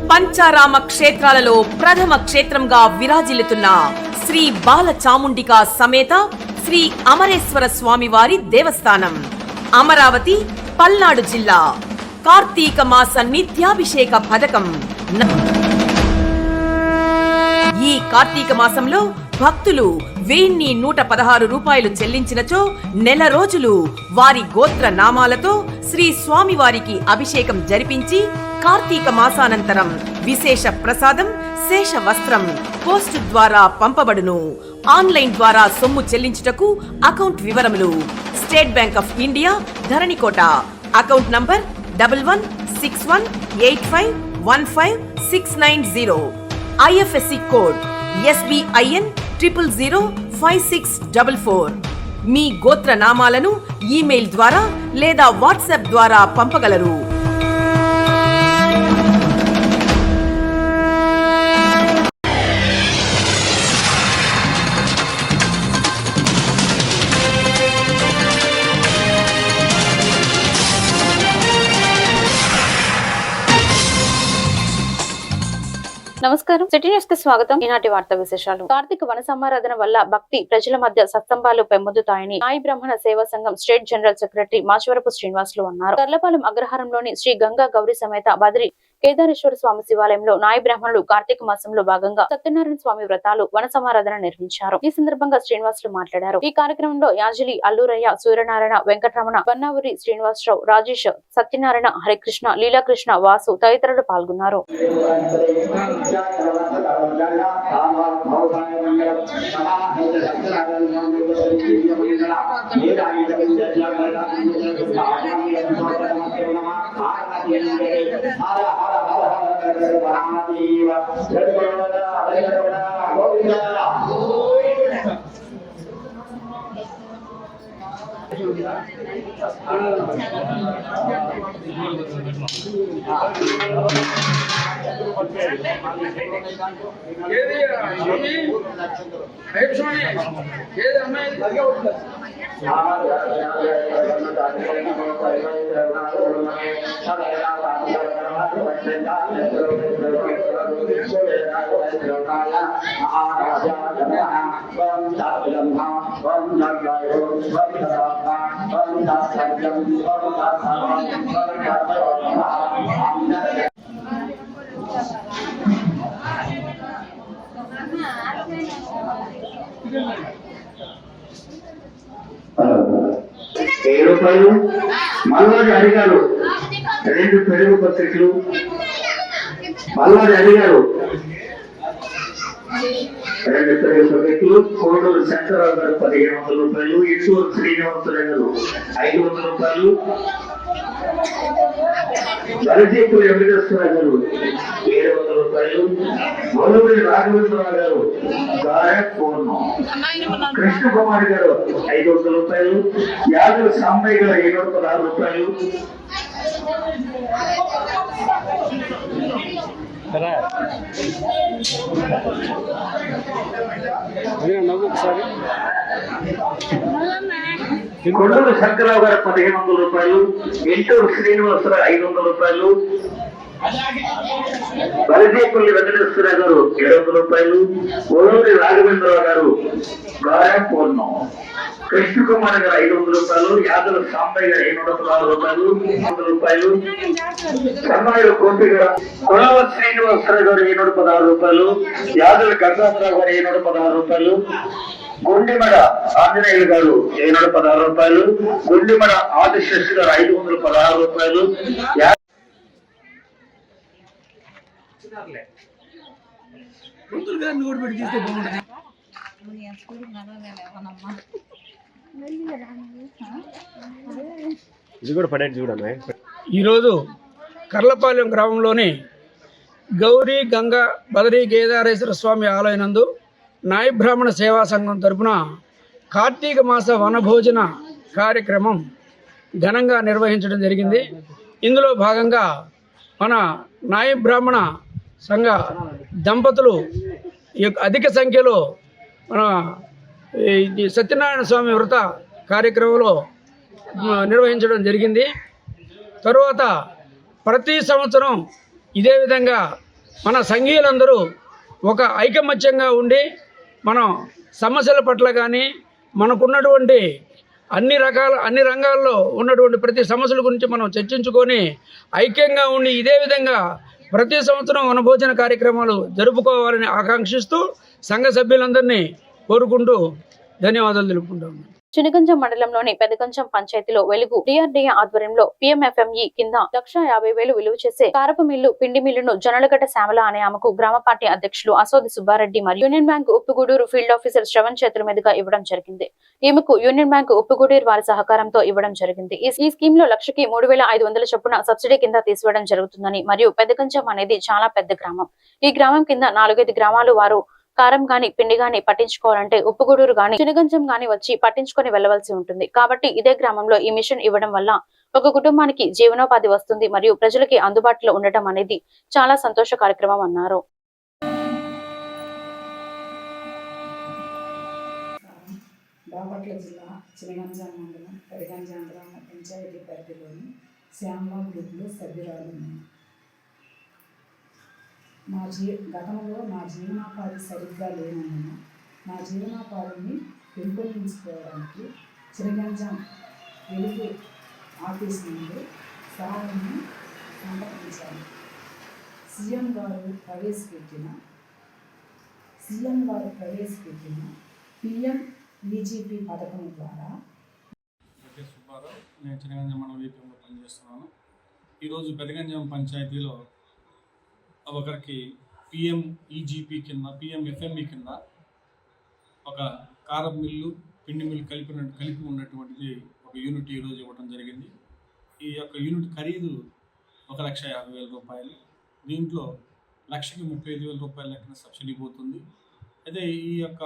పంచారామ క్షేత్రాలలో ప్రథమ క్షేత్రంగా విరాజిల్లుతున్న శ్రీ బాల చాముండికా సమేత శ్రీ అమరేశ్వర స్వామివారి దేవస్థానం, అమరావతి, పల్నాడు జిల్లా. కార్తీక మాస నిత్యాభిషేక పథకం. ఈ కార్తీక మాసంలో భక్తులు 1116 రూపాయలు చెల్లించినచో నెల రోజులు వారి గోత్ర నామాలతో శ్రీ స్వామివారికి అభిషేకం జరిపించి కార్తీక మాసానంతరం విశేష ప్రసాదం, శేష వస్త్రం పోస్టు ద్వారా పంపబడును. ఆన్లైన్ ద్వారా సొమ్ము చెల్లించుటకు అకౌంట్ వివరములు: State Bank of India, Dharanikota. Account number 116185155690. IFSC code SBIN 0005644. మీ గోత్ర నామాలను ఈమెయిల్ ద్వారా లేదా వాట్సాప్ ద్వారా పంపగలరు. నమస్కారం, సిటీ న్యూస్ కి స్వాగతం. ఈనాటి వార్తా విశేషాలు. కార్తీక వన సమారాధన వల్ల భక్తి ప్రజల మధ్య సత్సంబాలు పెంపొందుతాయని నాయి బ్రాహ్మణ సేవా సంఘం state general secretary Machavarapu Srinivasulu అన్నారు. కర్లపాలెం అగ్రహారంలోని శ్రీ గంగా గౌరీ సమేత బద్రి కేదారేశ్వర స్వామి శివాలయంలో నాయి బ్రాహ్మణులు కార్తీక మాసంలో భాగంగా సత్యనారాయణ స్వామి వ్రతాలు వన సమారాధన నిర్వహించారు. ఈ సందర్భంగా శ్రీనివాసులు మాట్లాడారు. ఈ కార్యక్రమంలో యాజలి, అల్లూరయ్య, సూర్యనారాయణ, వెంకటరమణ, బన్నావురి శ్రీనివాసరావు, రాజేష్, సత్యనారాయణ, హరికృష్ణ, లీలాకృష్ణ, వాసు తదితరులు పాల్గొన్నారు. రూపాయలు మల్లారి అడిగారు 2 పెరుగు పత్రికలు, మల్లారి అడిగారు 2 పెరుగు పత్రికలు, కోడూరు శంకరరావు గారు 1500 రూపాయలు, ఇటూరు శ్రీనివాసరావు గారు 500 రూపాయలు, వరజీపు వెంకటేశ్వర గారు 700 రూపాయలు, మొలూరి రాఘవేంద్రరావు గారు గాయపూర్ణం, కృష్ణ కుమార్ గారు 500 రూపాయలు, యాదవ్ సాంబయ్య గారు 716 రూపాయలు, కొండూరు శంకరరావు గారు 1500 రూపాయలు, ఇంటూరు శ్రీనివాసరావు 500 రూపాయలు, వరజేపల్లి వెంకటేశ్వర గారు 700 రూపాయలు, ఒలూరి రాఘవేంద్రరావు గారు గాయపూర్ణం, కృష్ణ కుమార్ గారు 500 రూపాయలు, యాదవ్ సాంబయ్య గారు 716 రూపాయలు, 100 రూపాయలు, సన్నాయుడు కోటి గారు, కొలవ శ్రీనివాసరావు గారు 716 రూపాయలు, యాదవ్ గంగాధరరావు గారు 716 రూపాయలు, గుండిమడ ఆంజనేయులు గారు 716 రూపాయలు, గుండిమడ ఆదిశేషు గారు 516 రూపాయలు, ఈరోజు కర్లపాలెం గ్రామంలోని గౌరీ గంగా బదరీ కేదారేశ్వర స్వామి ఆలయనందు నాయ బ్రాహ్మణ సేవా సంఘం తరపున కార్తీక మాస వనభోజన కార్యక్రమం ఘనంగా నిర్వహించడం జరిగింది. ఇందులో భాగంగా మన నాయ బ్రాహ్మణ సంఘ దంపతులు అధిక సంఖ్యలో మన సత్యనారాయణ స్వామి వ్రత కార్యక్రమంలో నిర్వహించడం జరిగింది. తరువాత ప్రతి సంవత్సరం ఇదే విధంగా మన సంఘీయులందరూ ఒక ఐకమత్యంగా ఉండి మనం సమస్యల పట్ల కానీ మనకున్నటువంటి అన్ని రంగాల్లో ఉన్నటువంటి ప్రతి సమస్యల గురించి మనం చర్చించుకొని ఐక్యంగా ఉండి ఇదే విధంగా ప్రతి సంవత్సరం వనభోజన కార్యక్రమాలు జరుపుకోవాలని ఆకాంక్షిస్తూ సంఘ సభ్యులందరినీ కోరుకుంటూ ధన్యవాదాలు తెలుపుకుంటాము. చినగంజం మండలంలోని పెదగంజం పంచాయతీలో వెలుగు డిఆర్డీఏ ఆధ్వర్యంలో PMFME కింద 1,50,000 విలువ చేసే కారపు మిల్లు పిండి మిల్లును జొన్నలగడ్డ శ్యామల అనే ఆమెకు గ్రామ పార్టీ అధ్యక్షులు అసోది సుబ్బారెడ్డి మరియు union bank Uppugudur field officer Shravan చేతుల మీదుగా ఇవ్వడం జరిగింది. ఈమెకు యూనియన్ బ్యాంక్ ఉప్పుగూడూరు వారి సహకారంతో ఇవ్వడం జరిగింది. ఈ స్కీమ్ లో లక్షకి 3,500 చొప్పున సబ్సిడీ కింద తీసివేయడం జరుగుతుందని మరియు పెదగంజం అనేది చాలా పెద్ద గ్రామం. ఈ గ్రామం కింద 4-5 గ్రామాలు వారు కారం గాని పిండి గాని పట్టించుకోవాలంటే ఉప్పుగూడూరు గాని చినగంజం గాని వచ్చి పట్టించుకొని వెళ్లవలసి ఉంటుంది. కాబట్టి ఇదే గ్రామంలో ఈ మిషన్ ఇవ్వడం వల్ల ఒక కుటుంబానికి జీవనోపాధి వస్తుంది మరియు ప్రజలకి అందుబాటులో ఉండటం అనేది చాలా సంతోష కార్యక్రమం అన్నారు. బాపట్ల జిల్లా చినగంజాం మండలం పెదగంజాం గ్రామ పంచాయతీ పరిధిలోని శ్యామలా గ్రూప్లో సభ్యురాలు. గతంలో నా జీవనోపాధి సరిగ్గా లేనందున నా జీవనోపాధిని పెంపొందించుకోవడానికి చినగంజాం వెలుగు ఆఫీస్ నుండి సహాయాన్ని సంప్రదించాను. సీఎం గారు ప్రవేశపెట్టిన PMEGP పథకం ద్వారా సుబ్బారావు, నేను చినగంజాం మండలం VPMలో పనిచేస్తున్నాను. ఈరోజు పెదగంజాం పంచాయతీలో ఒకరికి PMEGP కింద PMFME కింద ఒక కారం మిల్లు పిండి మిల్లు కలిపి ఉన్నటువంటిది ఒక యూనిట్ ఈరోజు ఇవ్వడం జరిగింది. ఈ యొక్క యూనిట్ ఖరీదు 1,50,000 రూపాయలు. దీంట్లో 1,35,000 రూపాయల లెక్కన సబ్సిడీ పోతుంది. అయితే ఈ యొక్క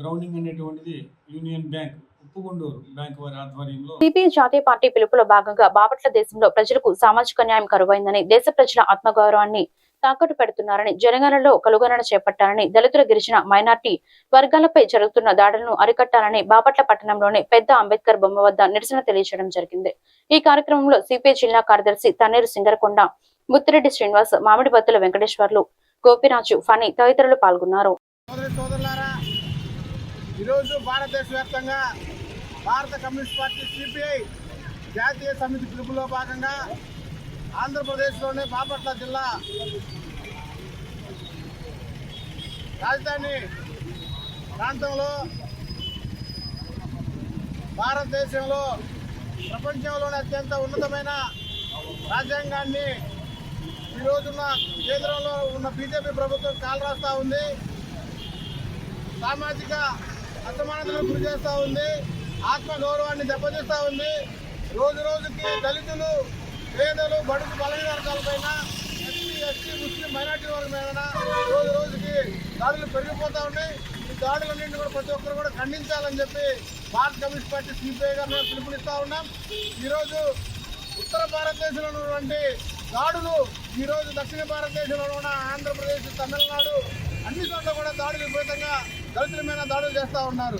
గ్రౌండింగ్ అనేటువంటిది యూనియన్ బ్యాంక్ ఉప్పుగూడూరు బ్యాంక్ వారి ఆధ్వర్యంలో సిపిఐ జాతీయ పార్టీ పిలుపులో భాగంగా బాపట్ల దేశంలో ప్రజలకు సామాజిక న్యాయం కరువైందని, దేశ ప్రజల ఆత్మగౌరవాన్ని తాకట్టు పెడుతున్నారని, జనగణనలో కలుగణన చేపట్టాలని, దళితుల గిరిజన మైనార్టీ వర్గాలపై జరుగుతున్న దాడులను అరికట్టాలని బాపట్ల పట్టణంలోని పెద్ద అంబేద్కర్ బొమ్మ వద్ద నిరసన తెలియజేయడం జరిగింది. ఈ కార్యక్రమంలో సిపిఐ జిల్లా కార్యదర్శి తన్నీరు సింగరకొండ, ముత్తిరెడ్డి శ్రీనివాస్, మామిడి బత్తుల వెంకటేశ్వర్లు, గోపిరాజు, ఫణి తదితరులు పాల్గొన్నారు. ఈరోజు భారతదేశ వ్యాప్తంగా భారత కమ్యూనిస్ట్ పార్టీ సిపిఐ జాతీయ సమితి పిలుపులో భాగంగా ఆంధ్రప్రదేశ్లోని బాపట్ల జిల్లా రాజధాని ప్రాంతంలో భారతదేశంలో ప్రపంచంలోని అత్యంత ఉన్నతమైన రాజ్యాంగాన్ని ఈ రోజున్న కేంద్రంలో ఉన్న బీజేపీ ప్రభుత్వం కాలరాస్తా ఉంది. సామాజిక అసమానతలకు గురి చేస్తూ ఉంది. ఆత్మగౌరవాన్ని దెబ్బతీస్తూ ఉంది. రోజు రోజుకి దళితులు, పేదలు, బడుగు బలహీన వర్గాలపైన, ఎస్సీ ముస్లిం మైనార్టీ వర్గం మీద రోజు రోజుకి దాడులు పెరిగిపోతూ ఉన్నాయి. ఈ దాడులన్నింటినీ కూడా ప్రతి ఒక్కరు కూడా ఖండించాలని చెప్పి భారత కమ్యూనిస్ట్ పార్టీ సిపిఐగా మేము పిలుపునిస్తూ ఉన్నాం. ఈరోజు ఉత్తర భారతదేశంలో ఉన్నటువంటి దాడులు ఈరోజు దక్షిణ భారతదేశంలో ఉన్న ఆంధ్రప్రదేశ్, తమిళనాడు అన్ని చోట్ల కూడా దాడులు విపరీతంగా దళితుల మీద దాడులు చేస్తూ ఉన్నారు.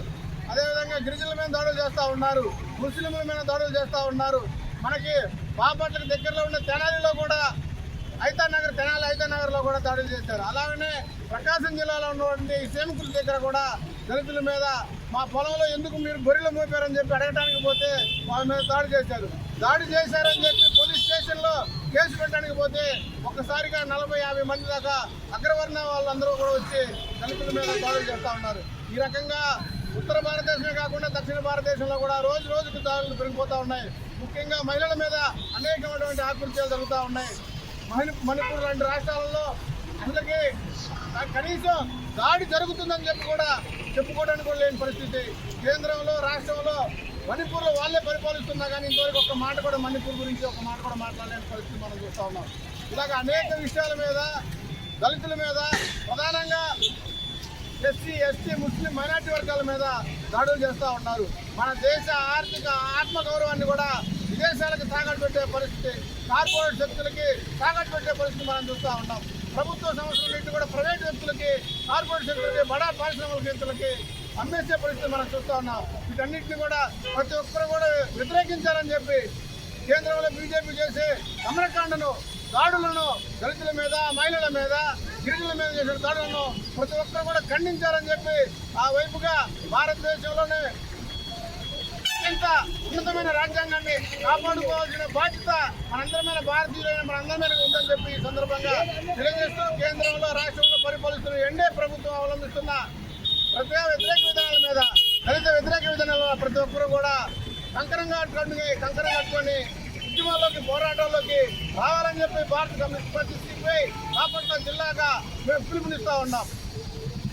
అదేవిధంగా గిరిజనుల మీద దాడులు చేస్తూ ఉన్నారు. ముస్లింల మీద దాడులు చేస్తూ ఉన్నారు. మనకి బాపట్లకు దగ్గరలో ఉన్న తెనాలిలో కూడా తెనాలి ఐతానగర్లో కూడా దాడులు చేశారు. అలాగనే ప్రకాశం జిల్లాలో ఉన్నటువంటి సేమకుల దగ్గర కూడా దళితుల మీద మా పొలంలో ఎందుకు మీరు గొర్రెలు మోపారని చెప్పి అడగటానికి పోతే వాళ్ళ మీద దాడి చేశారు. దాడి చేశారని చెప్పి పోలీస్ స్టేషన్లో కేసు పెట్టడానికి పోతే ఒక్కసారిగా 40-50 మంది దాకా అగ్రవర్ణ వాళ్ళందరూ కూడా వచ్చి దళితుల మీద దాడులు చేస్తూ ఉన్నారు. ఈ రకంగా ఉత్తర భారతదేశమే కాకుండా దక్షిణ భారతదేశంలో కూడా రోజు రోజుకు దాడులు పెరిగిపోతూ ఉన్నాయి. ముఖ్యంగా మహిళల మీద అనేకమైనటువంటి ఆకృత్యాలు జరుగుతూ ఉన్నాయి. మణిపూర్ లాంటి రాష్ట్రాలలో అందుకే కనీసం దాడి జరుగుతుందని చెప్పి కూడా చెప్పుకోవడానికి కూడా లేని పరిస్థితి. కేంద్రంలో, రాష్ట్రంలో మణిపూర్లో వాళ్ళే పరిపాలిస్తున్నా కానీ ఇంతవరకు ఒక మాట కూడా మణిపూర్ గురించి ఒక మాట కూడా మాట్లాడలేని పరిస్థితి మనం చూస్తూ ఉన్నాం. ఇలాగ అనేక విషయాల మీద, దళితుల మీద, ప్రధానంగా ఎస్సీ, ఎస్టీ, ముస్లిం మైనార్టీ వర్గాల మీద దాడులు చేస్తూ ఉన్నారు. మన దేశ ఆర్థిక ఆత్మగౌరవాన్ని కూడా విదేశాలకు తాకట్టు పెట్టే పరిస్థితి, కార్పొరేట్ శక్తులకి తాకట్టు పెట్టే పరిస్థితి మనం చూస్తూ ఉన్నాం. ప్రభుత్వ సంస్థలన్నింటి కూడా ప్రైవేట్ వ్యక్తులకి, కార్పొరేట్ శక్తులకి, బడా పారిశ్రామిక వ్యక్తులకి అమ్మేసే పరిస్థితి మనం చూస్తూ ఉన్నాం. వీటన్నిటిని కూడా ప్రతి ఒక్కరు కూడా వ్యతిరేకించాలని చెప్పి కేంద్రంలో బీజేపీ చేసే అమరకాండను దాడులను దళితుల మీద, మహిళల మీద, గిరిజనుల మీద చేసిన దాడులను ప్రతి ఒక్కరు కూడా ఖండించారని చెప్పి ఆ వైపుగా భారతదేశంలోనే అత్యంత ఉన్నతమైన రాజ్యాంగాన్ని కాపాడుకోవాల్సిన బాధ్యత మనందరమైన భారతీయులైన మనందరి మీద ఉందని చెప్పి ఈ సందర్భంగా తెలియజేస్తూ రాష్ట్రంలో పరిపాలిస్తున్న ఎన్డీఏ ప్రభుత్వం అవలంబిస్తున్న ప్రజా వ్యతిరేక విధానాల మీద, దళిత వ్యతిరేక విధానాల ప్రతి ఒక్కరు కూడా కంకరం కట్టుకొని ఉద్యమాల్లోకి, పోరాటాల్లోకి రావాలని చెప్పి భారత కమ్యూనిస్ట్ పార్టీ సిపిఐ బాపట్ల జిల్లాగా మేము పిలుపునిస్తా ఉన్నాం.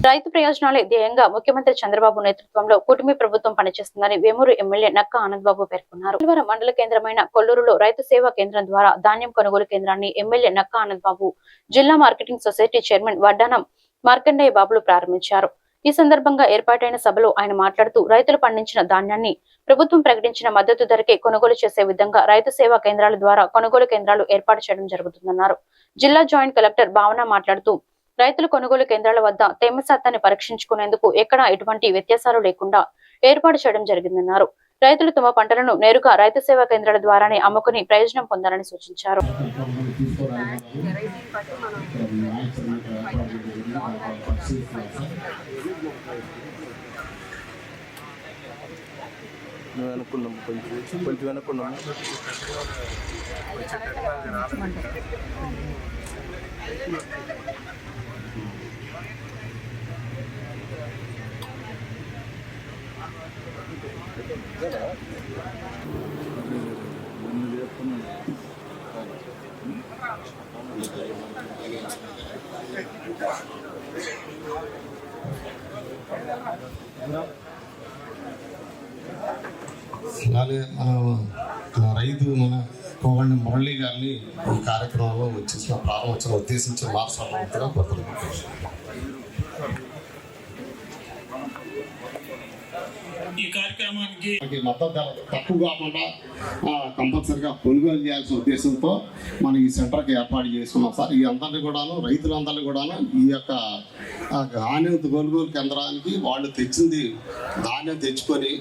రైతు ప్రయోజనాలే ధ్యేయంగా ముఖ్యమంత్రి చంద్రబాబు నేతృత్వంలో కూటమి ప్రభుత్వం పనిచేస్తుందని వేమూరు ఎమ్మెల్యే నక్కా ఆనందబాబు పేర్కొన్నారు. గురువారం మండల కేంద్రమైన కొల్లూరులో రైతు సేవా కేంద్రం ద్వారా ధాన్యం కొనుగోలు కేంద్రాన్ని ఎమ్మెల్యే నక్కా ఆనందబాబు, జిల్లా మార్కెటింగ్ సొసైటీ చైర్మన్ వడ్డానం మార్కండేయ బాబులు ప్రారంభించారు. ఈ సందర్భంగా ఏర్పాటైన సభలో ఆయన మాట్లాడుతూ రైతులు పండించిన ధాన్యాన్ని ప్రభుత్వం ప్రకటించిన మద్దతు ధరకే కొనుగోలు చేసే విధంగా రైతు సేవా కేంద్రాల ద్వారా కొనుగోలు కేంద్రాలు ఏర్పాటు చేయడం జరుగుతుందన్నారు. జిల్లా జాయింట్ కలెక్టర్ భావన మాట్లాడుతూ రైతులు కొనుగోలు కేంద్రాల వద్ద తేమ శాతాన్ని పరీక్షించుకునేందుకు ఎక్కడా ఎటువంటి వ్యత్యాసాలు లేకుండా ఏర్పాటు చేయడం జరిగిందన్నారు. రైతులు తమ పంటలను నేరుగా రైతు సేవా కేంద్రాల ద్వారానే అమ్ముకుని ప్రయోజనం పొందాలని సూచించారు. అలాగే మన రైతు మన కోగండి మురళి గారిని ఈ కార్యక్రమంలో వచ్చేసిన ప్రారంభోత్సవం ఉద్దేశించి మార్చగా కోరుతున్నాను. ఈ కార్యక్రమానికి మద్దతు ధర తక్కువ కాకుండా కంపల్సరిగా కొనుగోలు చేయాల్సిన ఉద్దేశంతో మనం ఈ సెంటర్కి ఏర్పాటు చేసుకున్నాం సార్. ఈ అందరినీ కూడాను, రైతులందరినీ కూడాను ఈ యొక్క ధాన్యం కొనుగోలు కేంద్రానికి వాళ్ళు తెచ్చింది ధాన్యం తెచ్చుకొని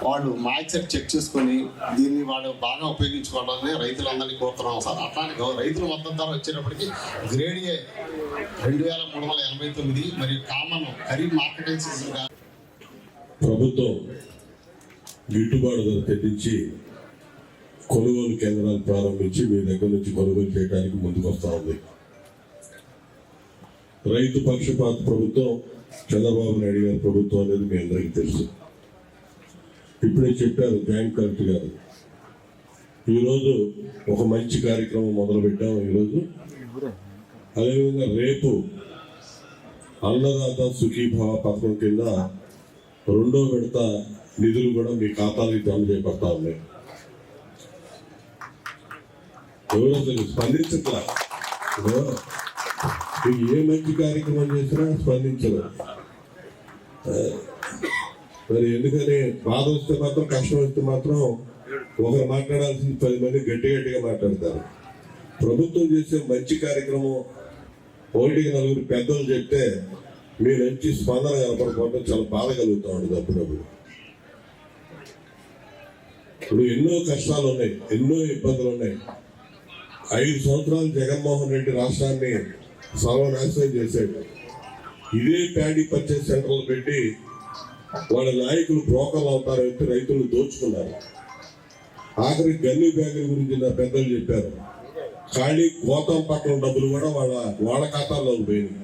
వాళ్ళు మార్కెట్ చెక్ చేసుకొని దీన్ని వాళ్ళు బాగా ఉపయోగించుకోవడాన్ని రైతులందరినీ కోరుతున్నాం సార్. అట్లానే రైతుల మద్దతు ధర వచ్చేటప్పటికి గ్రేడ్ ఏ 2389 మరియు కామన్ ఖరీఫ్ మార్కెటింగ్ సీజన్ ప్రభుత్వం గిట్టుబాటు ధర తెప్పించి కొనుగోలు కేంద్రాలు ప్రారంభించి మీ దగ్గర నుంచి కొనుగోలు చేయడానికి ముందుకు వస్తూ ఉంది. రైతు పక్షపాత ప్రభుత్వం చంద్రబాబు నాయుడు గారి ప్రభుత్వం అనేది మీ అందరికీ తెలుసు. ఇప్పుడే చెప్పారు జాయింట్ కలెక్టర్ గారు, ఈరోజు ఒక మంచి కార్యక్రమం మొదలుపెట్టాము. ఈరోజు అదేవిధంగా రేపు అన్నదాత సుఖీభావ పథకం కింద 2వ విడత నిధులు కూడా మీ ఖాతాలకు జమ చేయబడతా ఉన్నాయి. ఎవరో స్పందించట్లా, మీకు ఏ మంచి కార్యక్రమం చేసినా స్పందించరు. మరి ఎందుకని బాధ వస్తే మాత్రం, కష్టం వస్తే మాత్రం ఒకరు మాట్లాడాల్సింది 10 మంది గట్టిగా మాట్లాడతారు. ప్రభుత్వం చేసే మంచి కార్యక్రమం 1-4 పెద్దలు చెప్తే మీ నుంచి స్పందన కనపడకపోవడం చాలా బాధ కలుగుతూ ఉంటుంది అప్పుడప్పుడు. ఇప్పుడు ఎన్నో కష్టాలు ఉన్నాయి, ఎన్నో ఇబ్బందులు ఉన్నాయి. 5 సంవత్సరాలు జగన్మోహన్ రెడ్డి రాష్ట్రాన్ని సర్వనాశనం చేశాడు. ఇదే ప్యాడీ పర్చేస్ సెంటర్లు పెట్టి వాళ్ళ నాయకులు బ్రోకర్లు అవుతారు, రైతులు దోచుకున్నారు. ఆఖరి గన్ని బ్యాగుల గురించి నా పెద్దలు చెప్పారు. ఖాళీ గోతం పక్కన డబ్బులు కూడా వాళ్ళ ఖాతాల్లో పోయినాయి.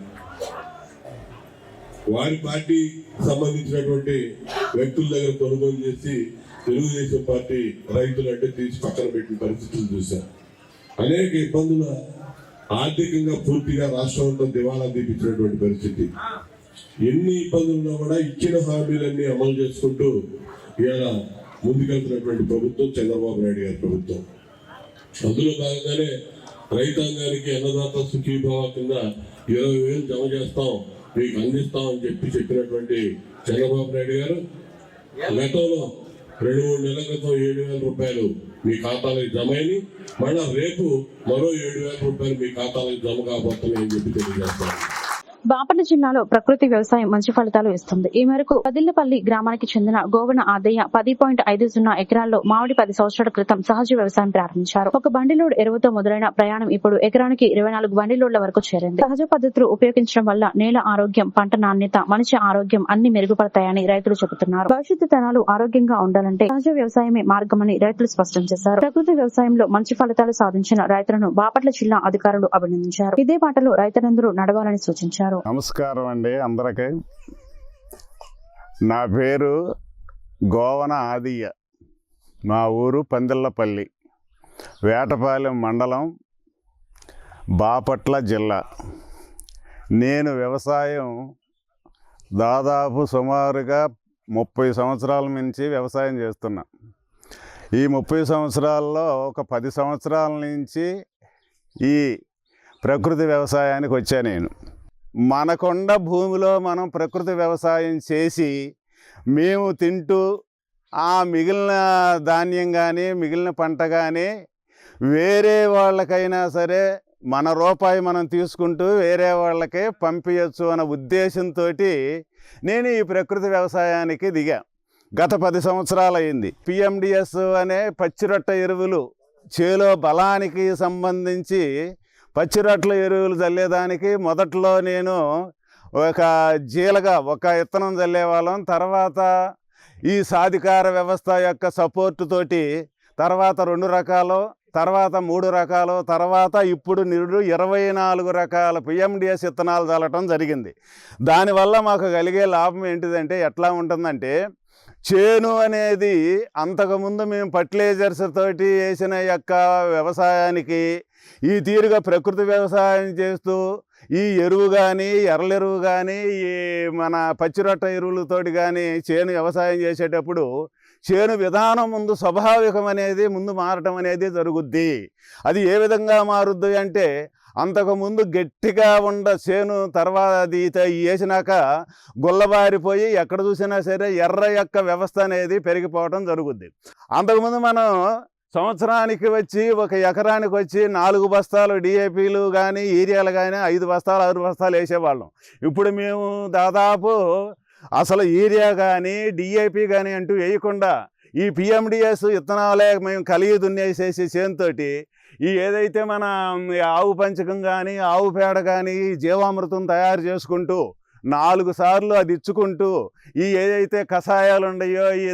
వారి పార్టీ సంబంధించినటువంటి వ్యక్తుల దగ్గర కొనుగోలు చేసి తెలుగుదేశం పార్టీ రైతులంటే తీసి పక్కన పెట్టిన పరిస్థితులు చూశాం. అనేక ఇబ్బందులు, ఆర్థికంగా పూర్తిగా రాష్ట్రం అంతా దివాలా తీపించినటువంటి పరిస్థితి. ఎన్ని ఇబ్బందులున్నా కూడా ఇచ్చిన హామీలన్నీ అమలు చేసుకుంటూ ఇలా ముందుకెళ్తున్నటువంటి ప్రభుత్వం చంద్రబాబు నాయుడు గారి ప్రభుత్వం. అందులో భాగంగానే రైతాంగానికి అన్నదాత సుఖీభావ కింద 20,000 జమ చేస్తాం, మీకు అందిస్తామని చెప్పినటువంటి చంద్రబాబు నాయుడు గారు గతంలో 2-3 నెలల క్రితం 7,000 రూపాయలు మీ ఖాతాలకు జమ అయింది. మళ్ళా రేపు మరో 7,000 రూపాయలు మీ ఖాతాలకు జమ కాబోతున్నాయని చెప్పి తెలియజేస్తాను. బాపట్ల జిల్లాలో ప్రకృతి వ్యవసాయం మంచి ఫలితాలు ఇస్తుంది. ఈ మేరకు పదిళ్లపల్లి గ్రామానికి చెందిన గోవన ఆదయ్య 10.50 ఎకరాల్లో మామిడి 10 సంవత్సరాల క్రితం సహజ వ్యవసాయం ప్రారంభించారు. ఒక బండిలోడ్ ఎరువుతో మొదలైన ప్రయాణం ఇప్పుడు ఎకరానికి 24 బండిలోడ్ల వరకు చేరింది. సహజ పద్ధతులు ఉపయోగించడం వల్ల నేల ఆరోగ్యం, పంట నాణ్యత, మనిషి ఆరోగ్యం అన్ని మెరుగుపడతాయని రైతులు చెబుతున్నారు. భవిష్యత్తు తరాలు ఆరోగ్యంగా ఉండాలంటే సహజ వ్యవసాయమే మార్గమని రైతులు స్పష్టం చేశారు. ప్రకృతి వ్యవసాయంలో మంచి ఫలితాలు సాధించిన రైతులను బాపట్ల జిల్లా అధికారులు అభినందించారు. ఇదే బాటలో రైతులందరూ నడవాలని సూచించారు. నమస్కారం అండి అందరికీ. నా పేరు గోవన ఆదియ్య. మా ఊరు పందిళ్ళపల్లి, వేటపాలెం మండలం, బాపట్ల జిల్లా. నేను వ్యవసాయం దాదాపు సుమారుగా 30 సంవత్సరాల నుంచి వ్యవసాయం చేస్తున్నా. ఈ 30 సంవత్సరాల్లో ఒక 10 సంవత్సరాల నుంచి ఈ ప్రకృతి వ్యవసాయానికి వచ్చా నేను. మనకొండ భూమిలో మనం ప్రకృతి వ్యవసాయం చేసి మేము తింటూ ఆ మిగిలిన ధాన్యం కానీ మిగిలిన పంట కానీ వేరే వాళ్ళకైనా సరే మన రూపాయి మనం తీసుకుంటూ వేరే వాళ్ళకే పంపించచ్చు అన్న ఉద్దేశంతో నేను ఈ ప్రకృతి వ్యవసాయానికి దిగా. గత 10 సంవత్సరాలు అయింది. PMDS అనే పచ్చిరొట్ట ఎరువులు చేలో బలానికి సంబంధించి పచ్చిరొట్ల ఎరువులు చల్లేదానికి మొదట్లో నేను ఒక జీలగా ఒక విత్తనం చల్లేవాళ్ళం. తర్వాత ఈ సాధికార వ్యవస్థ యొక్క సపోర్టు తోటి తర్వాత 2 రకాలు, తర్వాత 3 రకాలు, తర్వాత ఇప్పుడు 24 రకాల PMDS విత్తనాలు చల్లటం జరిగింది. దానివల్ల మాకు కలిగే లాభం ఏంటిదంటే ఎట్లా ఉంటుందంటే, చేను అనేది అంతకుముందు మేము ఫర్టిలైజర్స్ తోటి వేసిన యొక్క వ్యవసాయానికి ఈ తీరుగా ప్రకృతి వ్యవసాయం చేస్తూ ఈ ఎరువు కానీ ఎర్రలెరువు కానీ ఈ మన పచ్చిరొట్ట ఎరువులతోటి కానీ చేను వ్యవసాయం చేసేటప్పుడు చేను విధానం ముందు స్వాభావికం అనేది ముందు మారటం అనేది జరుగుద్ది. అది ఏ విధంగా మారుద్ది అంటే, అంతకుముందు గట్టిగా చేను తర్వాత అది వేసినాక గుల్లబారిపోయి ఎక్కడ చూసినా సరే ఎర్ర యొక్క వ్యవస్థ అనేది పెరిగిపోవడం జరుగుద్ది. అంతకుముందు మనం సంవత్సరానికి వచ్చి ఒక ఎకరానికి వచ్చి 4 బస్తాలు DAPలు కానీ యూరియాలు కానీ 5 బస్తాలు 6 బస్తాలు వేసేవాళ్ళం. ఇప్పుడు మేము దాదాపు అసలు యూరియా కానీ DAP కానీ అంటూ వేయకుండా ఈ PMDS విత్తనాలే మేము కలిగి దున్నేసేసి చేనుతోటి ఈ ఏదైతే మన ఆవు పంచకం కానీ ఆవు పేడ కానీ జీవామృతం తయారు చేసుకుంటూ 4 సార్లు అది ఇచ్చుకుంటూ ఈ ఏదైతే కషాయాలు ఉన్నాయో ఈ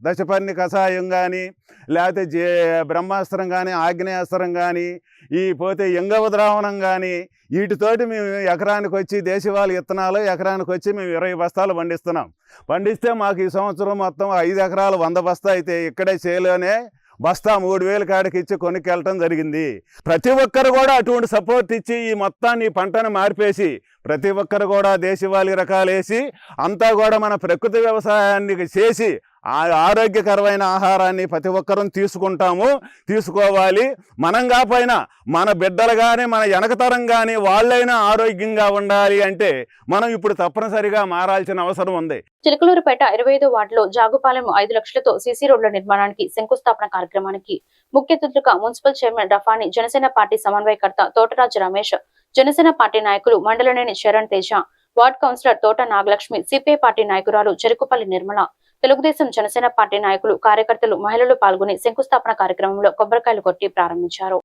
దశపర్ణి కషాయం కానీ లేకపోతే బ్రహ్మాస్త్రం కానీ ఆగ్నేయాస్త్రం కానీ ఈ పోతే ఎంగవ ద్రావణం కానీ వీటితోటి మేము ఎకరానికి వచ్చి దేశవాళీ విత్తనాలు ఎకరానికి వచ్చి మేము 20 బస్తాలు పండిస్తే మాకు ఈ సంవత్సరం మొత్తం 5 ఎకరాలు 100 బస్తా అయితే ఇక్కడే చేలోనే బస్తా 3000 కాడికి ఇచ్చి కొనుక్కెళ్ళటం జరిగింది. ప్రతి ఒక్కరు కూడా అటువంటి సపోర్ట్ ఇచ్చి ఈ మొత్తాన్ని పంటను మార్పేసి ప్రతి ఒక్కరు కూడా దేశవాళీ రకాలు వేసి అంతా కూడా మన ప్రకృతి వ్యవసాయాన్ని చేసి ఆరోగ్యకరమైన ఆహారాన్ని ప్రతి ఒక్కరూ తీసుకోవాలి. మనం కాకపోయినా మన బిడ్డలు కానీ మన వెనకతరం కానీ వాళ్ళైనా ఆరోగ్యంగా ఉండాలి అంటే మనం ఇప్పుడు తప్పనిసరిగా మారాల్సిన అవసరం ఉంది. చిలకలూరుపేట 25వ వార్డులో జాగుపాలెం 5 లక్షలతో సీసీ రోడ్ల నిర్మాణానికి శంకుస్థాపన కార్యక్రమానికి ముఖ్య అతిథులుగా మున్సిపల్ చైర్మన్ రఫాని, జనసేన పార్టీ సమన్వయకర్త తోటరాజు రమేష్, జనసేన పార్టీ నాయకులు మండలనేని శరణ్ తేజ, వార్డ్ కౌన్సిలర్ తోట నాగలక్ష్మి, సిపిఐ పార్టీ నాయకురాలు చెరుకుపల్లి నిర్మల, తెలుగుదేశం జనసేన పార్టీ నాయకులు, కార్యకర్తలు, మహిళలు పాల్గొని శంకుస్థాపన కార్యక్రమంలో కొబ్బరికాయలు కొట్టి ప్రారంభించారు.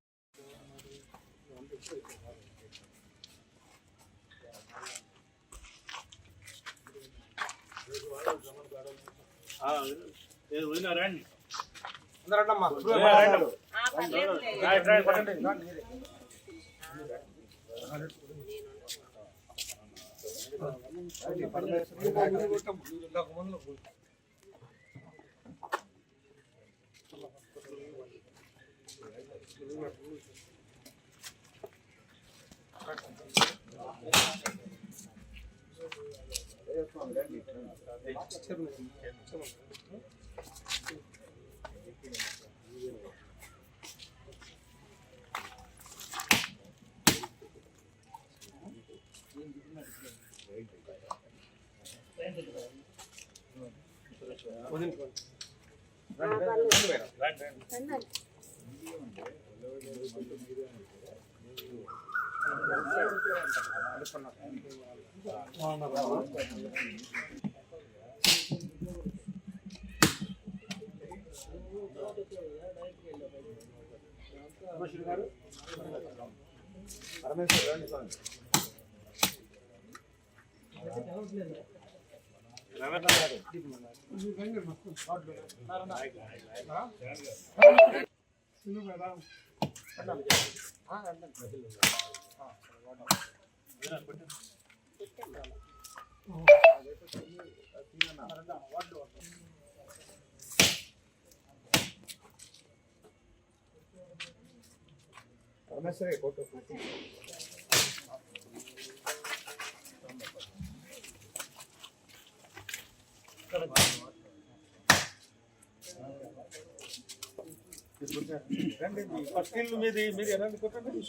ఫస్ట్ ఇల్లు మీది మీరు ఎలాంటి కొట్టండి.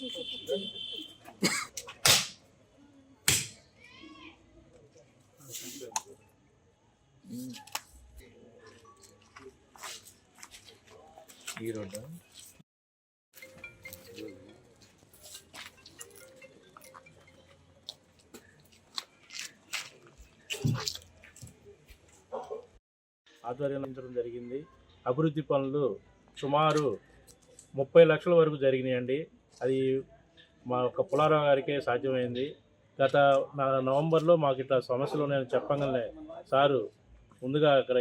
ఈ రోడ్డు ఆధ్వర్యం జరిగింది. అభివృద్ధి పనులు సుమారు 30 లక్షల వరకు జరిగినాయండి. అది మా యొక్క పుల్లారావు గారికే సాధ్యమైంది. గత నవంబర్లో మాకు ఇట్లా సమస్యలు నేను చెప్పగానే సారు ముందుగా అక్కడ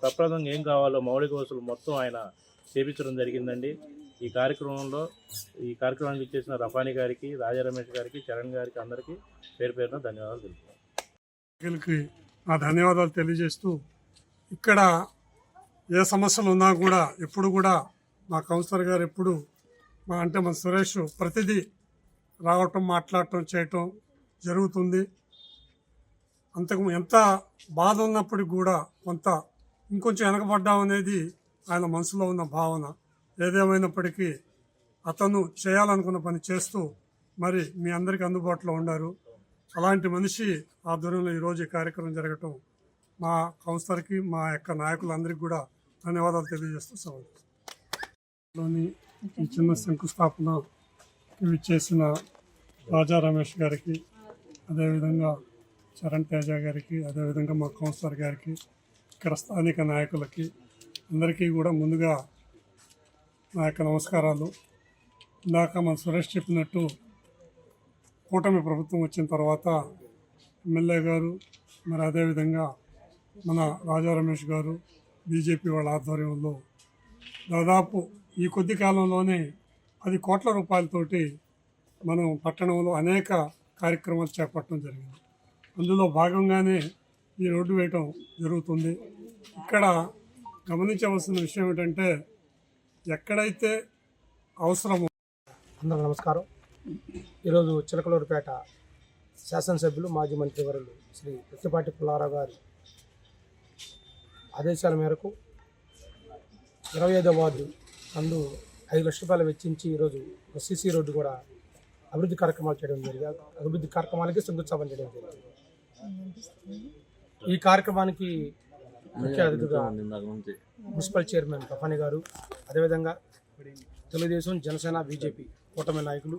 ప్రప్రదంగా ఏం కావాలో మౌలిక వసతులు మొత్తం ఆయన చేపించడం జరిగిందండి. ఈ కార్యక్రమానికి ఇచ్చేసిన రఫానీ గారికి, రాజా రమేష్ గారికి, చరణ్ గారికి అందరికీ పేరు పేరున ధన్యవాదాలు తెలుపుతున్నాను. నా ధన్యవాదాలు తెలియజేస్తూ, ఇక్కడ ఏ సమస్యలు ఉన్నా కూడా ఎప్పుడు కూడా మా కౌన్సిలర్ గారు ఎప్పుడు మన సురేష్ ప్రతిదీ రావటం, మాట్లాడటం, చేయటం జరుగుతుంది. అంతకు ఎంత బాధ ఉన్నప్పటికి కూడా కొంత ఇంకొంచెం వెనకబడ్డాం అనేది ఆయన మనసులో ఉన్న భావన. ఏదేమైనప్పటికీ అతను చేయాలనుకున్న పని చేస్తూ మరి మీ అందరికీ అందుబాటులో ఉన్నారు. అలాంటి మనిషి ఆధ్వర్యంలో ఈరోజు ఈ కార్యక్రమం జరగటం మా కౌన్సిలర్కి, మా యొక్క నాయకులందరికీ కూడా ధన్యవాదాలు తెలియజేస్తూ లోని ఈ చిన్న శంకుస్థాపన ఇవి చేసిన రాజా రమేష్ గారికి, అదేవిధంగా చరణ్ తేజ గారికి, అదేవిధంగా మా కౌన్సిలర్ గారికి, ఇక్కడ స్థానిక నాయకులకి అందరికీ కూడా ముందుగా నా యొక్క నమస్కారాలు. ఇందాక మన సురేష్ చెప్పినట్టు కూటమి ప్రభుత్వం వచ్చిన తర్వాత ఎమ్మెల్యే గారు, మరి అదేవిధంగా మన రాజా రమేష్ గారు, బీజేపీ వాళ్ళ ఆధ్వర్యంలో దాదాపు ఈ కొద్ది కాలంలోనే 10 కోట్ల రూపాయలతోటి మనం పట్టణంలో అనేక కార్యక్రమాలు చేపట్టడం జరిగింది. అందులో భాగంగానే ఈ రోడ్డు వేయటం జరుగుతుంది. ఇక్కడ గమనించవలసిన విషయం ఏంటంటే, ఎక్కడైతే అవసరమో. అందరూ నమస్కారం. ఈరోజు చిలకలూరుపేట శాసనసభ్యులు, మాజీ మంత్రివర్యులు శ్రీ ప్రత్తిపాటి పుల్లారావు గారి ఆదేశాల మేరకు 25వ వార్డు నందు 5 లక్షల రూపాయలు వెచ్చించి ఈరోజు సీసీ రోడ్డు కూడా అభివృద్ధి కార్యక్రమాలు చేయడం జరిగింది. అభివృద్ధి కార్యక్రమాలకి శంకుస్థాపన చేయడం జరిగింది. ఈ కార్యక్రమానికి ముఖ్య అతిథిగా మున్సిపల్ చైర్మన్ రఫానీ గారు, అదేవిధంగా తెలుగుదేశం, జనసేన, బీజేపీ కూటమి నాయకులు,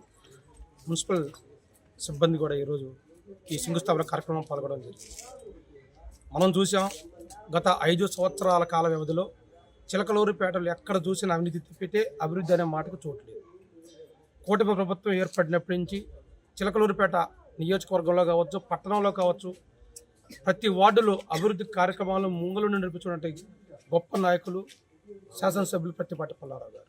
మున్సిపల్ సిబ్బంది కూడా ఈరోజు ఈ శంకుస్థాపన కార్యక్రమం పాల్గొనడం జరిగింది. మనం చూసాం, గత 5 సంవత్సరాల కాల వ్యవధిలో చిలకలూరుపేటలో ఎక్కడ చూసిన అవినీతి తిప్పితే అభివృద్ధి అనే మాటకు చోట్లేదు. కూటమి ప్రభుత్వం ఏర్పడినప్పటి నుంచి చిలకలూరుపేట నియోజకవర్గంలో కావచ్చు, పట్టణంలో కావచ్చు, ప్రతి వార్డులో అభివృద్ధి కార్యక్రమాలు ముంగలు నడిపించినటువంటి గొప్ప నాయకులు శాసనసభ్యులు ప్రత్తిపాటి పుల్లారావు గారు.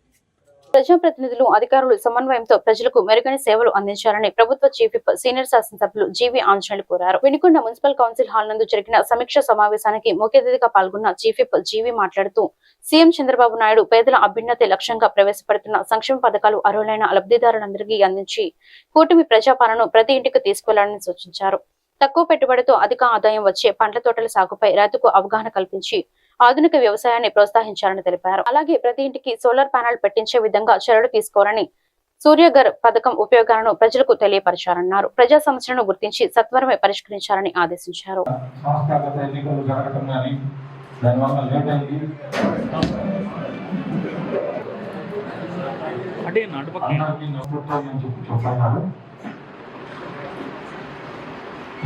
ప్రజాప్రతినిధులు, అధికారులు సమన్వయంతో ప్రజలకు మెరుగైన సేవలు అందించాలని ప్రభుత్వ చీఫ్ విప్ సీనియర్ శాసనసభ్యులు జీవి ఆంజనేయులు కోరారు. వినుకొండ మున్సిపల్ కౌన్సిల్ హాల్ నందు జరిగిన సమీక్ష సమావేశానికి ముఖ్య అతిథిగా పాల్గొన్న చీఫ్ విప్ జీవి మాట్లాడుతూ, సీఎం చంద్రబాబు నాయుడు పేదల అభ్యున్నతి లక్ష్యంగా ప్రవేశపెడుతున్న సంక్షేమ పథకాలు అర్హులైన లబ్ధిదారులందరికీ అందించి కూటమి ప్రజాపాలనను ప్రతి ఇంటికి తీసుకెళ్లాలని సూచించారు. తక్కువ పెట్టుబడితో అధిక ఆదాయం వచ్చే పండ్ల తోటల సాగుపై రైతుకు అవగాహన కల్పించి ఆధునిక వ్యవసాయాన్ని ప్రోత్సహించాలని తెలిపారు. అలాగే ప్రతి ఇంటికి సోలార్ ప్యానెల్ పెట్టించే విధంగా చర్యలు తీసుకోవాలని, సూర్యఘర్ పథకం ఉపయోగాలను ప్రజలకు తెలియపరిచారన్నారు. ప్రజా సమస్యలను గుర్తించి సత్వరమే పరిష్కరించాలని ఆదేశించారు.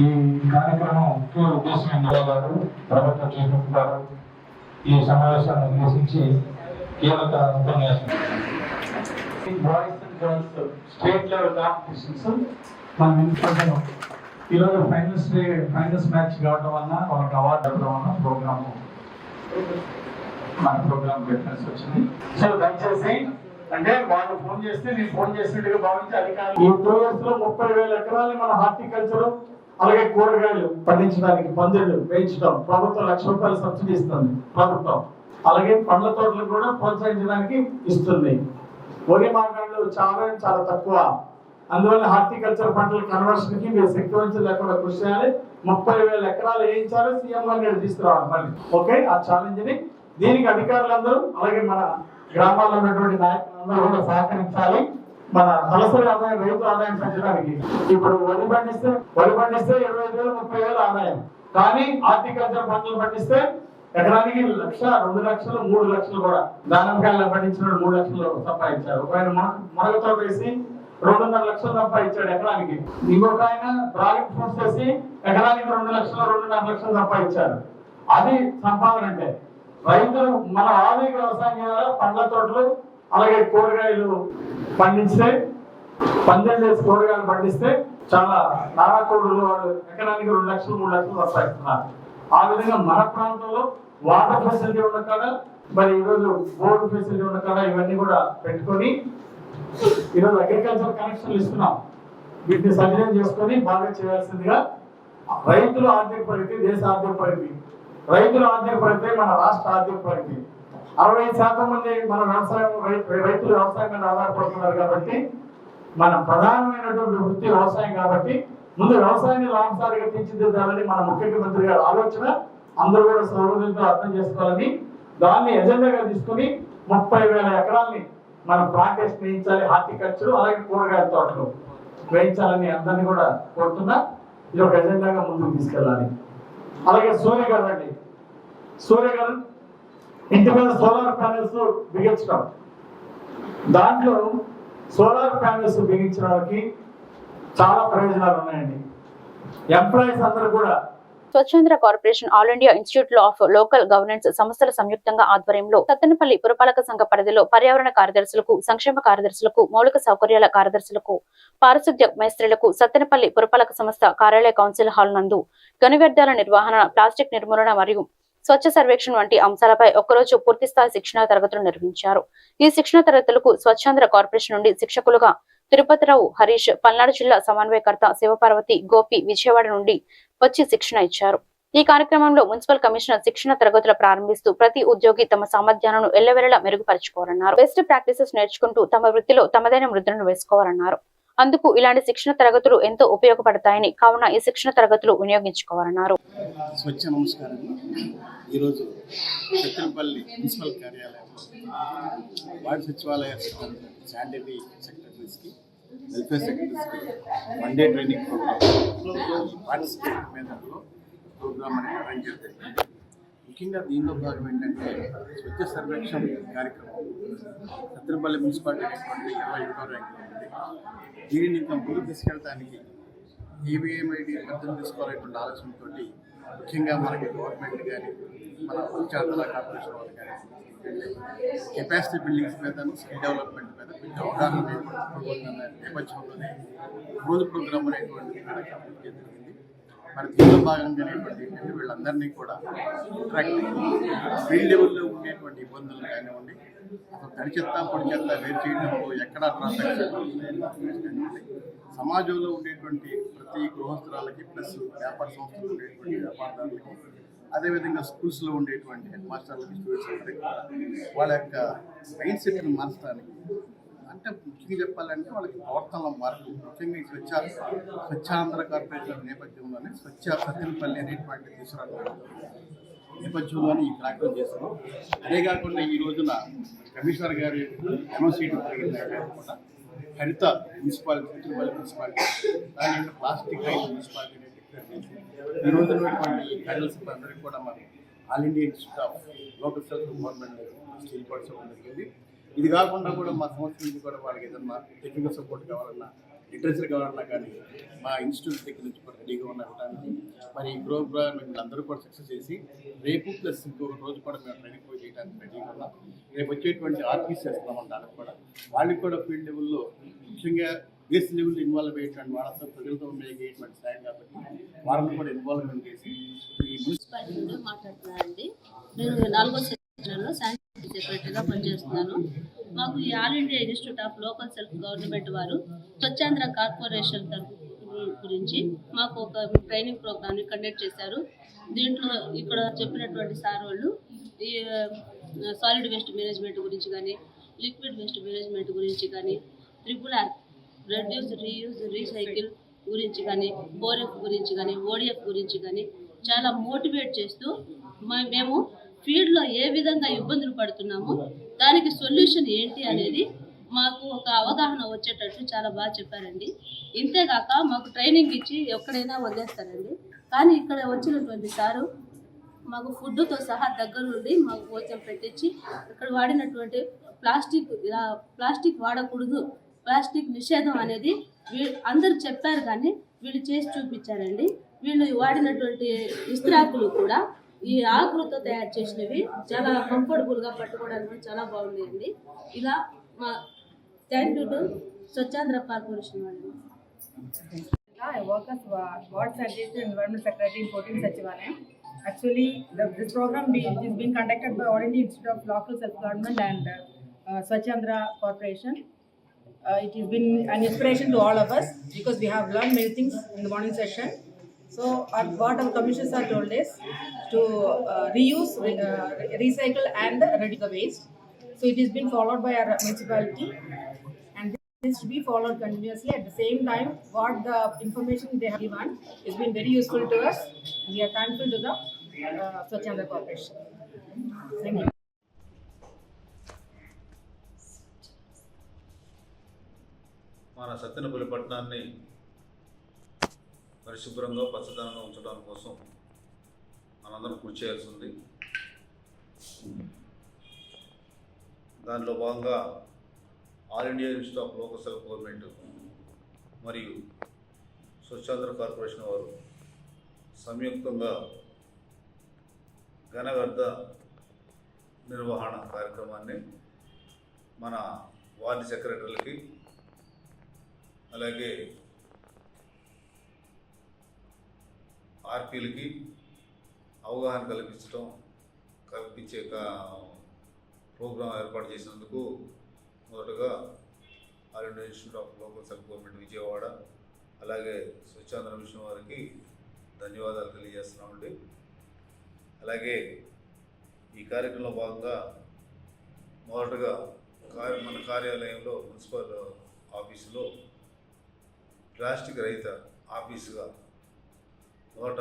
ఈ కార్యక్రమం ముఖ్య ఉద్దేశం ఏంటంటే ప్రభుత్వ చీఫ్ గారు ఈ సమావేశాన్ని ఉద్దేశించి కీలక ఉపన్యాసం boys and girls state level competitions మనం ఎంచుకుంటాం. ఈరోజు ఫైనల్స్ మ్యాచ్ కావడం వలన వాళ్ళకి అవార్డు ఇవ్వడం వలన ప్రోగ్రాము మన ప్రోగ్రామ్ పెట్టాల్సి వచ్చింది. సో దయచేసి అంటే వాళ్ళు ఫోన్ చేస్తే నేను ఫోన్ చేసినట్టుగా భావించి అధికారులు ఈ 2 years లో 30,000 ఎకరాలని మన హార్టికల్చర్ అలాగే కూరగాయలు పండించడానికి పందిళ్ళు వేయించడం ప్రభుత్వం ₹1,00,000 సబ్సిడీ ఇస్తుంది ప్రభుత్వం. అలాగే పండ్ల తోటలకు కూడా ప్రోత్సహించడానికి ఇస్తుంది. వరి మాగాళ్ళు చాలా తక్కువ, అందువల్ల హార్టికల్చర్ పంటల కన్వర్షన్ కి మీరు శక్తివంచం లేకుండా కృషి చేయాలి. 30,000 ఎకరాలు వేయించాలి, సీఎం గారిని తీసుకురావాలి మళ్ళీ. ఓకే, ఆ ఛాలెంజ్ ని దీనికి అధికారులందరూ అలాగే మన గ్రామాల్లో ఉన్నటువంటి నాయకులందరూ కూడా సహకరించాలి. మన తలసరి ఆదాయం, రైతు ఆదాయం పెంచడానికి ఇప్పుడు వరి పండిస్తే 25,000 30,000 ఆదాయం, కానీ హార్టికల్చర్ పంటలు పండిస్తే ఎకరానికి 1,00,000 2 లక్షలు 3 లక్షలు కూడా. దానిమ్మకాయలు పండించిన 3 లక్షలు సంపాదించారు. ఒక ఆయన మునగతో వేసి 2.5 లక్షలు సంపాదించాడు ఎకరానికి. ఇంకొక ఆయన డ్రాగన్ ఫ్రూట్స్ వేసి ఎకరానికి 2 లక్షలు 2.5 లక్షలు సంపాదించారు. అది సంపాదన అంటే. రైతులు మన ఆధునిక వ్యవసాయం చేయాలి. పండ్ల తోటలు అలాగే కూరగాయలు పండిస్తే, పందెం చేసి కూరగాయలు పండిస్తే చాలా నారాకోడులు వాళ్ళు ఎకరానికి 2 లక్షలు 3 లక్షలు సంపాదిస్తున్నారు. ఆ విధంగా మన ప్రాంతంలో వాటర్ ఫెసిలిటీ ఉన్న కాడ, మరి ఈరోజు బోర్డు ఫెసిలిటీ ఉన్న కాడ ఇవన్నీ కూడా పెట్టుకొని ఈరోజు అగ్రికల్చర్ కనెక్షన్లు ఇస్తున్నాం. వీటిని సద్వినియోగం చేసుకొని బాగా చేయాల్సిందిగా. రైతుల ఆర్థిక ప్రగతి దేశ ఆర్థిక ప్రగతి, రైతుల ఆర్థిక ప్రగతి మన రాష్ట్ర ఆర్థిక ప్రగతి. 60% మంది మన రైతులు వ్యవసాయం మీద ఆధారపడుతున్నారు కాబట్టి మన ప్రధానమైనటువంటి వృత్తి వ్యవసాయం కాబట్టి ముందు వ్యవసాయాన్ని లాభసారిగా తీర్చిదిద్దాలని మన ముఖ్యమంత్రి గారి ఆలోచన. అందరూ కూడా సౌహృదయంతో అర్థం చేసుకోవాలని దాన్ని ఎజెండాగా తీసుకుని 30,000 ఎకరాల్ని మనం ప్లాంటేషన్ వేయించాలి. హార్టికల్చర్ అలాగే కూరగాయల తోటలు వేయించాలని అందరినీ కూడా కోరుతున్నా. ఇది ఒక ఎజెండాగా ముందుకు తీసుకెళ్ళాలి. అలాగే సూర్య గారు ఇంటి మీద సోలార్ ప్యానెల్స్ బిగించడం, దాంట్లో సోలార్ ప్యానెల్స్ బిగించిన వాళ్ళకి చాలా ప్రయోజనాలు ఉన్నాయండి. ఎంప్లాయీస్ అందరూ కూడా Swachh Andhra corporation all India institute of local governance సంస్థల సంయుక్తంగా ఆధ్వర్యంలో సత్తెనపల్లి పురపాలక సంఘ పరిధిలో పర్యావరణ కార్యదర్శులకు, సంక్షేమ కార్యదర్శులకు, మౌలిక సౌకర్యాల కార్యదర్శులకు, పారిశుద్ధ్య మేస్త్రీలకు సత్తెనపల్లి పురపాలక సంస్థ కార్యాలయ కౌన్సిల్ హాల్ నందు ఘన వ్యర్థాల నిర్వహణ, ప్లాస్టిక్ నిర్మూలన మరియు స్వచ్ఛ సర్వేక్షణ వంటి అంశాలపై ఒక్కరోజు పూర్తిస్థాయి శిక్షణా తరగతులు నిర్వహించారు. ఈ శిక్షణా తరగతులకు స్వచ్ఛాంధ్ర కార్పొరేషన్ నుండి శిక్షకులుగా తిరుపతిరావు హరీష్, పల్నాడు జిల్లా సమన్వయకర్త శివపార్వతి, గోపి విజయవాడ నుండి వచ్చి శిక్షణ ఇచ్చారు. ఈ కార్యక్రమంలో మున్సిపల్ కమిషనర్ శిక్షణ తరగతులు ప్రారంభిస్తూ ప్రతి ఉద్యోగి తమ సామర్థ్యాలను ఎల్లవెల్లలా మెరుగుపరచుకోవాలన్నారు. బెస్ట్ ప్రాక్టీసెస్ నేర్చుకుంటూ తమ వృత్తిలో తమదైన ముద్రను వేసుకోవాలన్నారు. అందుకు ఇలాంటి శిక్షణ తరగతులు ఎంతో ఉపయోగపడతాయని, కావున ఈ శిక్షణ తరగతులు వినియోగించుకోవాలన్నారు. స్వచ్ఛ నమస్కారం. ఈరోజు సత్తెనపల్లి మున్సిపల్ కార్యాలయంలో వార్డు సచివాలయ శానిటరీ సెక్రటరీస్కి, వెల్ఫేర్ సెక్రటరీస్కి 1 day ట్రైనింగ్ ప్రోగ్రామ్ పార్టిసిపేట్ మేధలో ప్రోగ్రామ్ అనేది అరేంజ్ జరిగింది. ముఖ్యంగా దీనిలో భాగం ఏంటంటే స్వచ్ఛ సర్వేక్షణ కార్యక్రమం సత్తెనపల్లి మున్సిపాలిటీ అనేటువంటి 21వ ర్యాంకులో ఉంది. దీనిని ఇంకా ముందుకు తీసుకెళ్ళడానికి ఈవీఎంఐడి పద్ధతిని తీసుకోవాలనేటువంటి ఆలోచనతో ముఖ్యంగా మనకి గవర్నమెంట్ కానీ మన స్వచ్ఛాంధ్ర కార్పొరేషన్ వాళ్ళు కానీ కెపాసిటీ బిల్డింగ్స్ మీద, స్కిల్ డెవలప్మెంట్ మీద కొంచెం అవగాహన నేపథ్యంలోనే రోజు ప్రోగ్రామ్ అనేటువంటి కార్యక్రమం జరిగింది. మరి దీనిలో భాగంగా ఏంటంటే వీళ్ళందరినీ కూడా ఫీల్డ్ లెవెల్లో ఉండేటువంటి ఇబ్బందులు కానివ్వండి, అసలు తడి చెత్త పొడి చెత్త వేరు చేయడంలో ఎక్కడ ట్రాన్సాక్షన్, సమాజంలో ఉండేటువంటి ప్రతి గృహస్థురాలకి ప్లస్ వ్యాపార సంస్థలు ఉండేటువంటి వ్యాపారదారులకి, అదేవిధంగా స్కూల్స్లో ఉండేటువంటి హెడ్ మాస్టర్లకి, స్టూడెంట్స్ అందరికీ వాళ్ళ యొక్క మైండ్ సెట్ని మార్చడానికి, అంటే ముఖ్యంగా చెప్పాలంటే వాళ్ళకి ప్రవర్తనలో మార్పు, ముఖ్యంగా ఈ స్వచ్ఛాంధ్ర కార్పొరేషన్ నేపథ్యంలోనే స్వచ్ఛ సత్తెనపల్లి అనేటువంటి తీసుకురావడం నేపథ్యంలోనే ఈ కార్యక్రమం చేస్తున్నాం. అదే కాకుండా ఈ రోజున కమిషనర్ గారి ఎన్ఓసీటీ కూడా హరిత మున్సిపాలిటీ, సత్తెనపల్లి మున్సిపాలిటీ, దాని ప్లాస్టిక్ రైతు మున్సిపాలిటీ ఈ రోజు ఉన్నటువంటి ఈ కార్యదర్శి అందరికీ కూడా మరి all India institute of local self government steel person జరిగింది. ఇది కాకుండా కూడా మా సంస్థ నుంచి కూడా వాళ్ళకి ఏదన్నా టెక్నికల్ సపోర్ట్ కావాలన్నా, లిటరేచర్ కావాలన్నా కానీ మా ఇన్స్టిట్యూట్ దగ్గర నుంచి కూడా రెడీగా ఉండడానికి మరి ఈ ప్రోగ్రామ్ అందరూ కూడా సక్సెస్ చేసి రేపు ప్లస్ ఇంకొక రోజు కూడా మేము ట్రైనింగ్ పోయి చేయడానికి రెడీగా ఉన్నాం. రేపు వచ్చేటువంటి ఆర్పీస్ చేస్తున్నాం దానికి కూడా వాళ్ళకి కూడా ఫీల్డ్ లెవెల్లో ముఖ్యంగా బేస్ లెవెల్ ఇన్వాల్వ్ అయ్యేటువంటి వాళ్ళతో ప్రజలతో మేకేటువంటి సాయం కాబట్టి వాళ్ళని కూడా ఇన్వాల్వ్మెంట్ చేసి ఈ మున్సిపాలిటీ మాట్లాడుతున్నానండి. నేను 4వ సెక్షన్లో శానిటరీ సెక్రటరీగా పనిచేస్తున్నాను. మాకు ఈ all India institute of local self government వారు స్వచ్ఛాంధ్ర కార్పొరేషన్ గురించి మాకు ఒక ట్రైనింగ్ ప్రోగ్రామ్ని కండక్ట్ చేశారు. దీంట్లో ఇక్కడ చెప్పినటువంటి సార్ వాళ్ళు ఈ సాలిడ్ వేస్ట్ మేనేజ్మెంట్ గురించి కానీ, లిక్విడ్ వేస్ట్ మేనేజ్మెంట్ గురించి కానీ, RRR రెడ్యూస్, రీయూజ్, రీసైకిల్ గురించి కానీ, 4F గురించి కానీ, ODF గురించి కానీ చాలా మోటివేట్ చేస్తూ మేము ఫీల్డ్లో ఏ విధంగా ఇబ్బందులు పడుతున్నామో దానికి సొల్యూషన్ ఏంటి అనేది మాకు ఒక అవగాహన వచ్చేటట్టు చాలా బాగా చెప్పారండి. ఇంతేగాక మాకు ట్రైనింగ్ ఇచ్చి ఎక్కడైనా వదిలేస్తారండి. కానీ ఇక్కడ వచ్చినటువంటి సారు మాకు ఫుడ్తో సహా దగ్గర నుండి మాకు భోజనం పెట్టించి ఇక్కడ వాడినటువంటి ప్లాస్టిక్ వాడకూడదు, ప్లాస్టిక్ నిషేధం అనేది అందరూ చెప్పారు కానీ వీళ్ళు చేసి చూపించారండి. వీళ్ళు వాడినటువంటి ఇస్త్రాకులు కూడా ఈ ఆకులతో తయారు చేసినవి చాలా కంఫర్టబుల్గా పట్టుకోవడానికి చాలా బాగున్నాయండి. ఇలా మా thank you to Swachh Andhra corporation వాళ్ళు. I work as Ward Sanitation and Environment Secretary in 14 Sachivalayam. Actually, this program is being conducted by All India Institute of Local Self-Government and Swachandra Corporation. It has been an inspiration to all of us because we have learned many things in the morning session. So, what our commissioners are told is to reuse, recycle and reduce the waste. So, it has been followed by our municipality. This to be followed continuously. At the same time, what the information they have given has been very useful to us. We are thankful to the Swachandra Corporation. Thank you. మన సత్తెనపల్లి పట్టణాన్ని పరిశుభ్రంగా పచ్చదనంగా ఉంచడం కోసం మనందరం కృషి చేయాల్సి ఉంది. దానిలో భాగంగా all India institute of local self government మరియు స్వచ్ఛాంధ్ర కార్పొరేషన్ వారు సంయుక్తంగా ఘన వ్యర్థ నిర్వహణ కార్యక్రమాన్ని మన వార్డు సెక్రటరీలకి అలాగే ఆర్పీలకి అవగాహన కల్పించే ప్రోగ్రాం ఏర్పాటు చేసినందుకు మొదటగా all India institute of local self government Vijayawada అలాగే స్వచ్ఛాంధ్ర మిషన్ వారికి ధన్యవాదాలు తెలియజేస్తున్నామండి. అలాగే ఈ కార్యక్రమంలో భాగంగా మొదటగా మన కార్యాలయంలో మున్సిపల్ ఆఫీసులో ప్లాస్టిక్ రహిత ఆఫీసుగా మొదట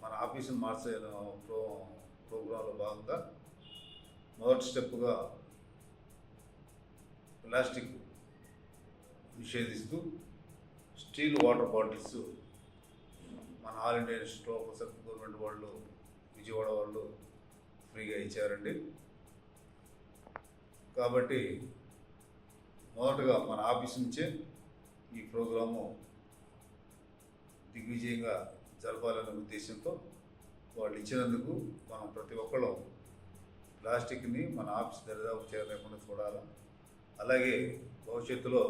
మన ఆఫీసును మార్చే ప్రోగ్రాంలో భాగంగా మొదటి స్టెప్గా ప్లాస్టిక్ నిషేధిస్తూ స్టీల్ వాటర్ బాటిల్స్ మన all India institute of self government వాళ్ళు విజయవాడ వాళ్ళు ఫ్రీగా ఇచ్చారండి. కాబట్టి మొదటగా మన ఆఫీస్ నుంచే ఈ ప్రోగ్రాము దిగ్విజయంగా జరపాలనే ఉద్దేశంతో వాళ్ళు ఇచ్చినందుకు మనం ప్రతి ఒక్కళ్ళు ప్లాస్టిక్ని మన ఆఫీస్ దరిదాపు చేరలేకుండా చూడాలి. అలాగే భవిష్యత్తులో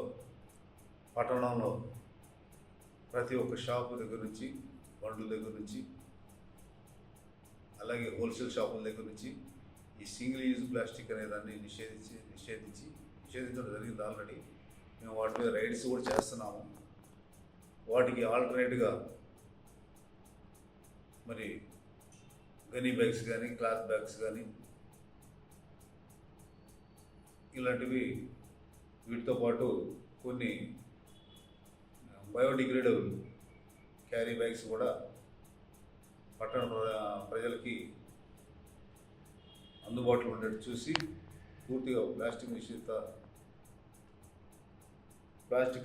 పట్టణంలో ప్రతి ఒక్క షాపు దగ్గర నుంచి, బండ్ల దగ్గర నుంచి, అలాగే హోల్సేల్ షాపుల దగ్గర నుంచి ఈ సింగిల్ యూజ్ ప్లాస్టిక్ అనే దాన్ని నిషేధించడం జరిగింది ఆల్రెడీ. మేము వాటి మీద రైడ్స్ కూడా చేస్తున్నాము. వాటికి ఆల్టర్నేట్గా మరి గనీ బ్యాగ్స్ కానీ, క్లాత్ బ్యాగ్స్ కానీ ఇలాంటివి, వీటితో పాటు కొన్ని బయోడిగ్రేడబుల్ క్యారీ బ్యాగ్స్ కూడా పట్టణ ప్రజలకి అందుబాటులో ఉండేట్టు చూసి పూర్తిగా ప్లాస్టిక్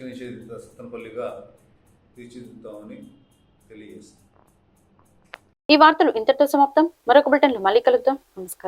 నిషేధిత సత్తెనపల్లిగా తీర్చిదిద్దామని తెలియజేస్తాం. ఈ వార్తలు ఇంతటితో సమాప్తం. మరొక బులెటిన్లో మళ్ళీ కలుద్దాం. నమస్కారం.